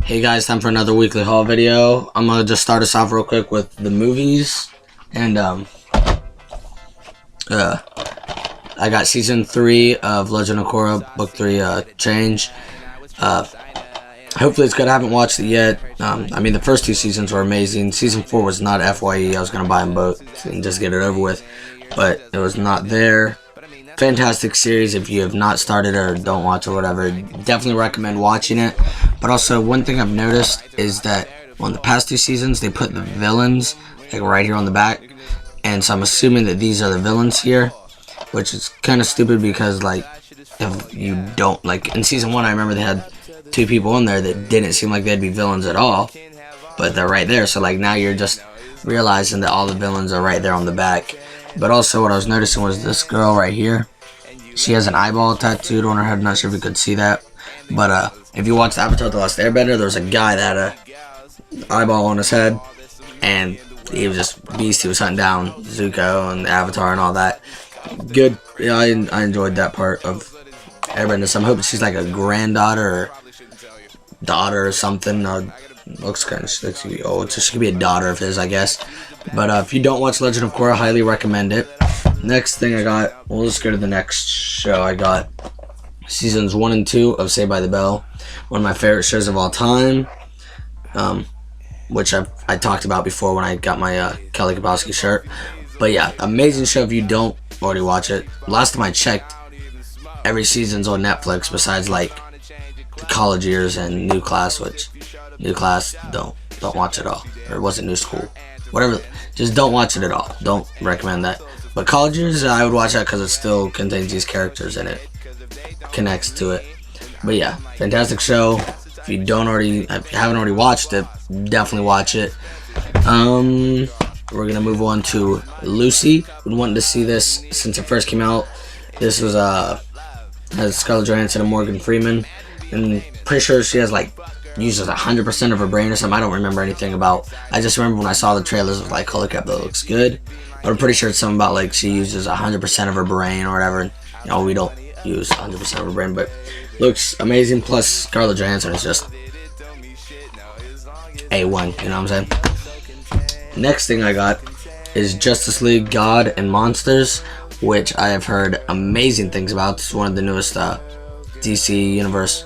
Hey guys, time for another weekly haul video. I'm gonna just start us off real quick with the movies, and I got season 3 of Legend of Korra, book 3, Change. Hopefully it's good. I haven't watched it yet. I mean, the first 2 seasons were amazing. Season 4 was not FYE. I was gonna buy them both and just get it over with, but it was not there. Fantastic series. If you have not started or don't watch or whatever, definitely recommend watching it. But also, one thing I've noticed is that on the past 2 seasons they put the villains like right here on the back, and so I'm assuming that these are the villains here, which is kind of stupid because like if you don't, like in season 1 I remember they had 2 people in there that didn't seem like they'd be villains at all, but they're right there. So like now you're just realizing that all the villains are right there on the back. But also what I was noticing was this girl right here. She has an eyeball tattooed on her head. I'm not sure if you could see that. But if you watched Avatar The Last Airbender, there was a guy that had an eyeball on his head. And he was just beast. He was hunting down Zuko and Avatar and all that. Good. Yeah, I enjoyed that part of Airbender. So I'm hoping she's like a granddaughter or daughter or something. Looks kind of, she looks to be old, so she could be a daughter of his, I guess. But if you don't watch Legend of Korra, highly recommend it. Next thing I got, we'll just go to the next show. I got seasons 1 and 2 of Saved by the Bell, one of my favorite shows of all time, which I talked about before when I got my Kelly Kapowski shirt. But yeah, amazing show if you don't already watch it. Last time I checked, every season's on Netflix besides like the college years and New Class, which New Class don't watch it all, or was it New School, whatever. Just don't watch it at all. Don't recommend that. But college years, I would watch that because it still contains these characters and it connects to it. But yeah, fantastic show. If you haven't already watched it, definitely watch it. We're gonna move on to Lucy. Been wanting to see this since it first came out. This was has Scarlett Johansson and Morgan Freeman, and pretty sure she has like uses 100% of her brain or something. I don't remember anything about. I just remember when I saw the trailers, I was like, holy crap, that looks good. But I'm pretty sure it's something about like she uses 100% of her brain or whatever. You know, we don't use 100% of her brain, but looks amazing. Plus, Scarlett Johansson is just A1. You know what I'm saying? Next thing I got is Justice League: God and Monsters, which I have heard amazing things about. It's one of the newest DC Universe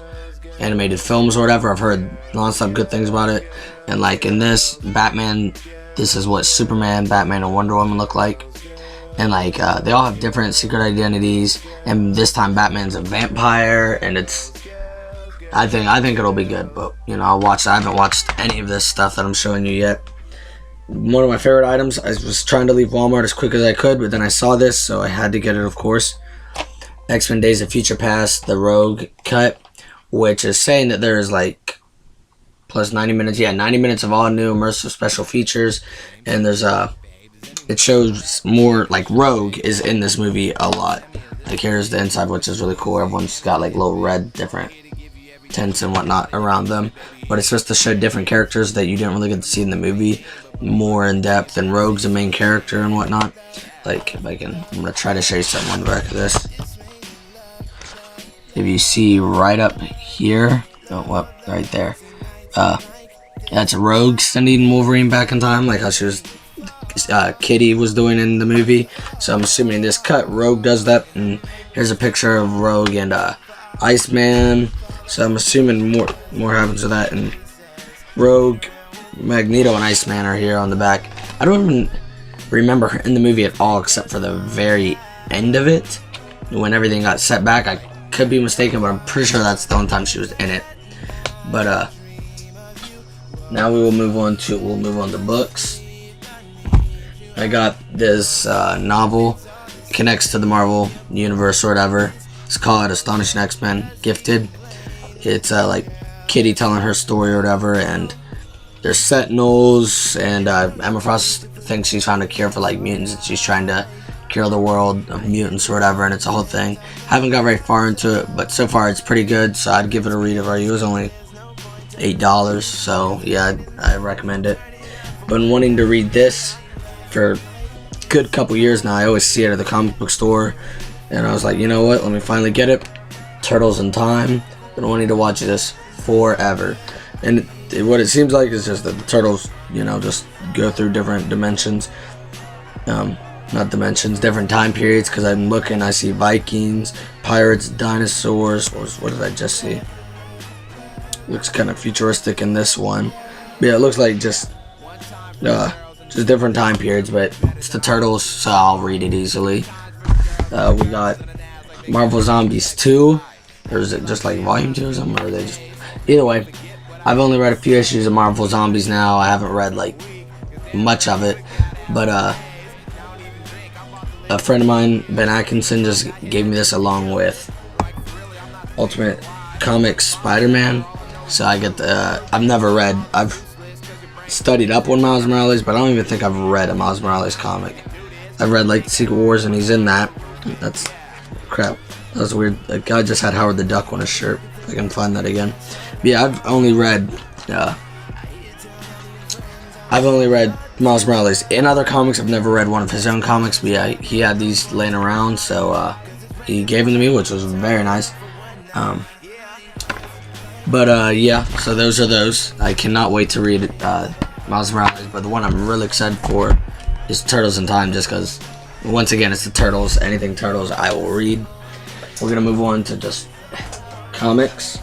animated films or whatever. I've heard non-stop good things about it. And like in this, Batman, this is what Superman, Batman, and Wonder Woman look like. And like they all have different secret identities, and this time Batman's a vampire, and it's I think it'll be good. But you know, I'll watch it. I haven't watched any of this stuff that I'm showing you yet. One of my favorite items, I was trying to leave Walmart as quick as I could, but then I saw this, so I had to get it, of course. X-Men Days of Future Past, the Rogue cut, which is saying that there's like plus 90 minutes. Yeah, 90 minutes of all new immersive special features, and there's it shows more like Rogue is in this movie a lot. Like here's the inside, which is really cool. Everyone's got like little red different tints and whatnot around them, but it's supposed to show different characters that you didn't really get to see in the movie more in depth, and Rogue's the main character and whatnot. Like if I can, I'm gonna try to show you something on the back of this. If you see right up here, oh, well, right there, that's Rogue sending Wolverine back in time, like how she was, Kitty was doing in the movie. So I'm assuming in this cut, Rogue does that. And here's a picture of Rogue and Iceman. So I'm assuming more happens to that. And Rogue, Magneto, and Iceman are here on the back. I don't even remember her in the movie at all, except for the very end of it, when everything got set back. I could be mistaken, but I'm pretty sure that's the only time she was in it. But now we'll move on to books. I got this novel, connects to the Marvel universe or whatever. It's called Astonishing X-Men Gifted. It's like Kitty telling her story or whatever, and there's Sentinels, and Emma Frost thinks she's trying to cure for like mutants, and she's trying to cure the world of mutants or whatever, and it's a whole thing. Haven't got very far into it, but so far it's pretty good, so I'd give it a read if I. It was only $8, so yeah, I recommend it. Been wanting to read this for a good couple years now. I always see it at the comic book store, and I was like, you know what, let me finally get it. Turtles in Time. Been wanting to watch this forever. And what it seems like is just that the turtles, you know, just go through different dimensions. Not dimensions, different time periods, because I'm looking, I see Vikings, pirates, dinosaurs. What did I just see? Looks kind of futuristic in this one. But yeah, it looks like just different time periods, but it's the turtles, so I'll read it easily. We got Marvel Zombies 2, or is it just like Volume 2 or something, or are they just... Either way, I've only read a few issues of Marvel Zombies now. I haven't read like much of it, but a friend of mine, Ben Atkinson, just gave me this along with Ultimate Comics Spider-Man. So I get the... I've studied up on Miles Morales, but I don't even think I've read a Miles Morales comic. I've read like Secret Wars, and he's in that. That's... crap. That was weird. That guy just had Howard the Duck on his shirt. If I can find that again. But yeah, I've only read Miles Morales. In other comics, I've never read one of his own comics, but yeah, he had these laying around, so he gave them to me, which was very nice. Yeah, so those are those. I cannot wait to read Miles Morales, but the one I'm really excited for is Turtles in Time, just because, once again, it's the Turtles. Anything Turtles, I will read. We're going to move on to just comics.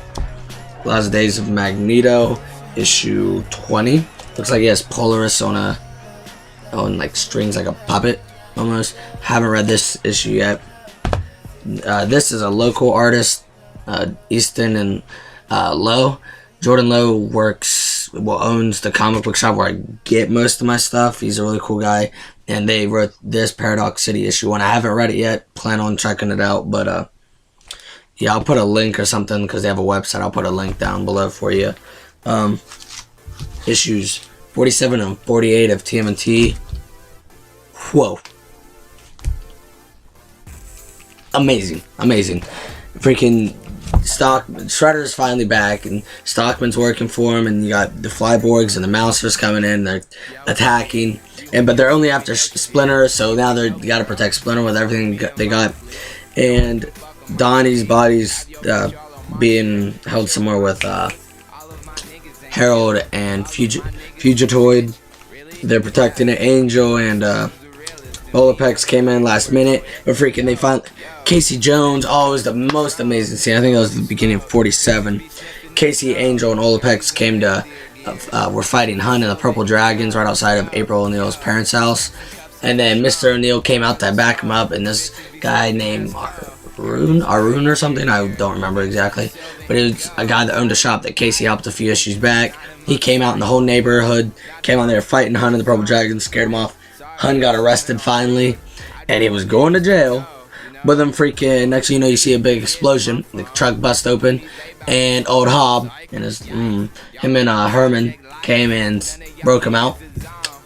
Last Days of Magneto, issue 20. Looks like he has Polaris on like strings, like a puppet almost. Haven't read this issue yet. This is a local artist, Easton and Lowe. Jordan Lowe owns the comic book shop where I get most of my stuff. He's a really cool guy, and they wrote this Paradox City issue 1. I haven't read it yet. Plan on checking it out, but yeah, I'll put a link or something because they have a website. I'll put a link down below for you. Issues 47 and 48 of TMNT. Whoa. Amazing. Freaking Shredder's finally back, and Stockman's working for him, and you got the Flyborgs and the Mousers coming in. They're attacking, but they're only after Splinter, so now they got to protect Splinter with everything they got. And Donnie's body's being held somewhere with Harold and Fugitoid. They're protecting it. Angel and Olapex came in last minute, but freaking they found Casey Jones. Oh, it was the most amazing scene. I think that was the beginning of 47. Casey, Angel, and Olapex came to were fighting Hun and the Purple Dragons right outside of April O'Neil's parents' house, and then Mr. O'Neill came out to back him up, and this guy named Arun or something, I don't remember exactly, but it was a guy that owned a shop that Casey helped a few issues back. He came out, and the whole neighborhood came on there fighting Hun and the Purple Dragons, scared him off. Hun got arrested finally, and he was going to jail, but then freaking next thing you know, you see a big explosion. The truck bust open, and old Hob and him and Herman came and broke him out,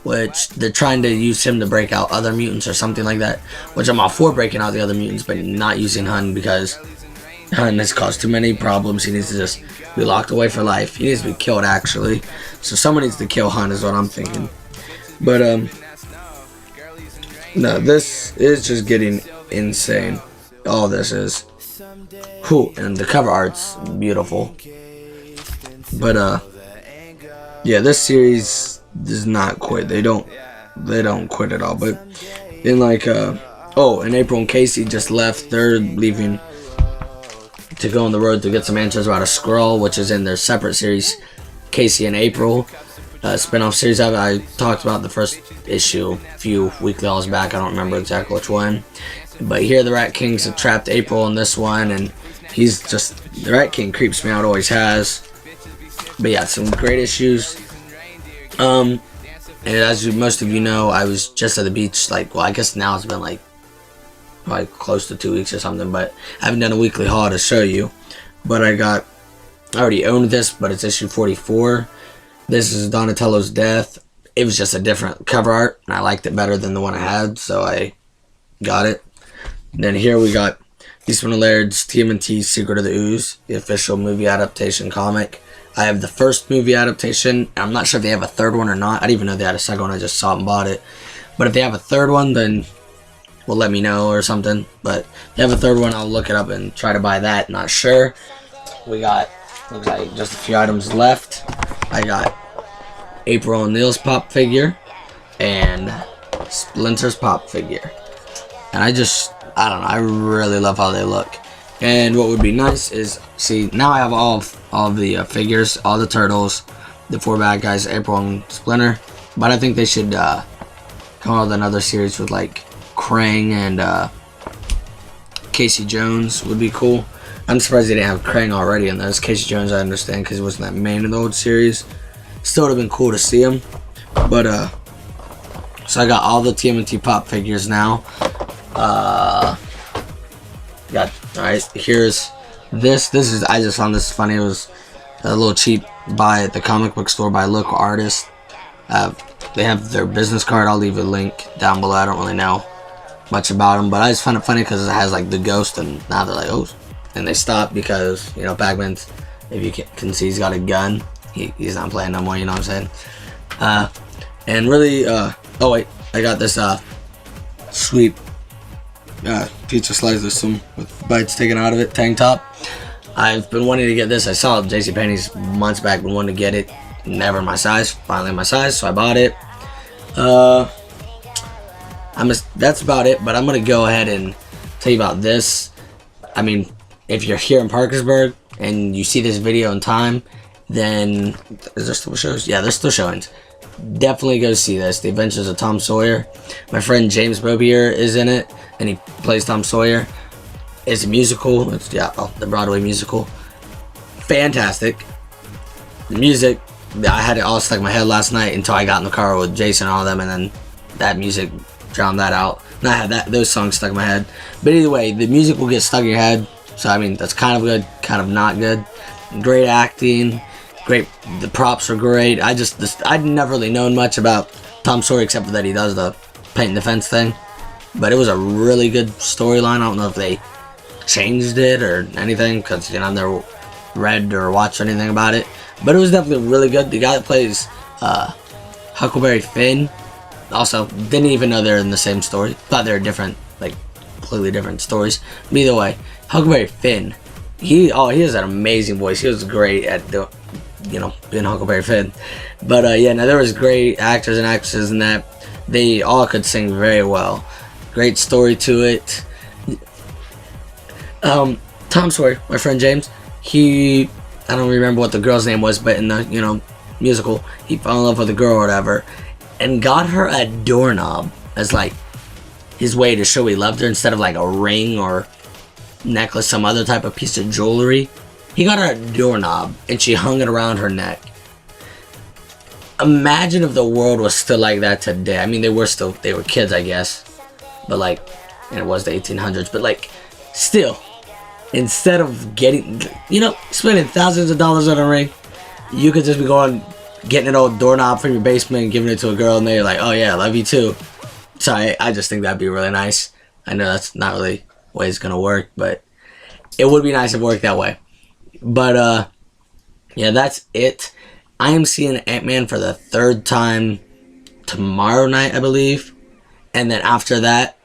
which they're trying to use him to break out other mutants or something like that, which I'm all for breaking out the other mutants, but not using Hun, because Hun has caused too many problems. He needs to just be locked away for life. He needs to be killed, actually. So someone needs to kill Hun is what I'm thinking. But no, this is just getting insane. All this is cool, and the cover art's beautiful. But yeah, this series does not quit. They don't quit at all. But in like and April and Casey just left. They're leaving to go on the road to get some answers about a Skrull, which is in their separate series, Casey and April. Spin-off series of it. I talked about the first issue a few weekly hauls back. I don't remember exactly which one, but here the Rat Kings have trapped April in this one, and he's just, the Rat King creeps me out, always has. But yeah, some great issues. And as most of you know, I was just at the beach, like, well, I guess now it's been like probably close to 2 weeks or something, but I haven't done a weekly haul to show you. But I already owned this, but it's issue 44. This is Donatello's death. It was just a different cover art, and I liked it better than the one I had, so I got it. And then here we got Eastman and Laird's TMNT's Secret of the Ooze, the official movie adaptation comic. I have the first movie adaptation. I'm not sure if they have a third one or not. I didn't even know they had a second one. I just saw it and bought it. But if they have a third one, then well, let me know or something. But if they have a third one, I'll look it up and try to buy that. Not sure. We got, looks like just a few items left. I got April O'Neil's pop figure and Splinter's pop figure. And I don't know, I really love how they look. And what would be nice is, see, now I have all of the figures, all the turtles, the 4 bad guys, April and Splinter. But I think they should come out with another series with like Krang and Casey Jones would be cool. I'm surprised they didn't have Krang already in those. Casey Jones, I understand, because he wasn't that main in the old series. Still would have been cool to see him. But, so I got all the TMNT pop figures now. Alright, here's this. I just found this funny. It was a little cheap buy at the comic book store by a local artist. They have their business card. I'll leave a link down below. I don't really know much about them, but I just found it funny because it has like the ghost, and now they're like, oh, and they stopped because, you know, Pac-Man's, if you can see, he's got a gun. He's not playing no more, you know what I'm saying? And really, oh wait, I got this sweet pizza slice with some bites taken out of it, tank top. I've been wanting to get this. I saw JCPenney's months back, been wanting to get it. Never my size, finally my size, so I bought it. That's about it, but I'm gonna go ahead and tell you about this. I mean, if you're here in Parkersburg and you see this video in time, then is there still shows? Yeah, there's still showings. Definitely go see this. The Adventures of Tom Sawyer. My friend James Bobier is in it, and he plays Tom Sawyer. It's a musical. It's the Broadway musical. Fantastic. The music, I had it all stuck in my head last night until I got in the car with Jason and all them, and then that music drowned that out. And I had those songs stuck in my head. But either way, the music will get stuck in your head. So I mean, that's kind of good, kind of not good. Great acting, great. The props are great. I'd never really known much about Tom Sawyer except for that he does the paint and defense thing. But it was a really good storyline. I don't know if they changed it or anything, because, you know, I've never read or watched anything about it. But it was definitely really good. The guy that plays Huckleberry Finn, also didn't even know they're in the same story. Thought they were different, like completely different stories. But either way, Huckleberry Finn, he has an amazing voice. He was great at being Huckleberry Finn. But yeah, now there was great actors and actresses in that. They all could sing very well. Great story to it. Tom Sawyer, my friend James, I don't remember what the girl's name was, but in the musical, he fell in love with a girl or whatever, and got her a doorknob as like his way to show he loved her, instead of like a ring or necklace, some other type of piece of jewelry. He got her a doorknob and she hung it around her neck. Imagine if the world was still like that today. I mean, they were kids, I guess, but like, and it was the 1800s, but like, still, instead of spending thousands of dollars on a ring, you could just be getting an old doorknob from your basement and giving it to a girl, and they're like, oh yeah, I love you too. So I just think that'd be really nice. I know that's not really the way it's gonna work, but it would be nice if it worked that way. But yeah, that's it. I am seeing Ant-Man for the 3rd time tomorrow night, I believe, and then after that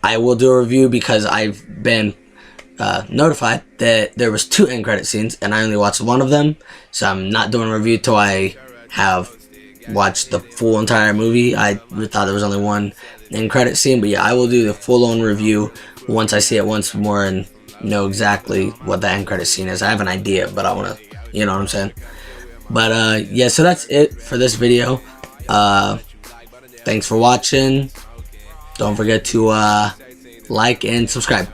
I will do a review, because I've been notified that there was 2 end credit scenes and I only watched one of them, so I'm not doing a review till I have watched the full entire movie. I thought there was only 1 end credit scene, but yeah, I will do the full-on review once I see it once more and know exactly what the end credit scene is. I have an idea, but I want to, you know what I'm saying? But yeah, so that's it for this video. Thanks for watching. Don't forget to like and subscribe.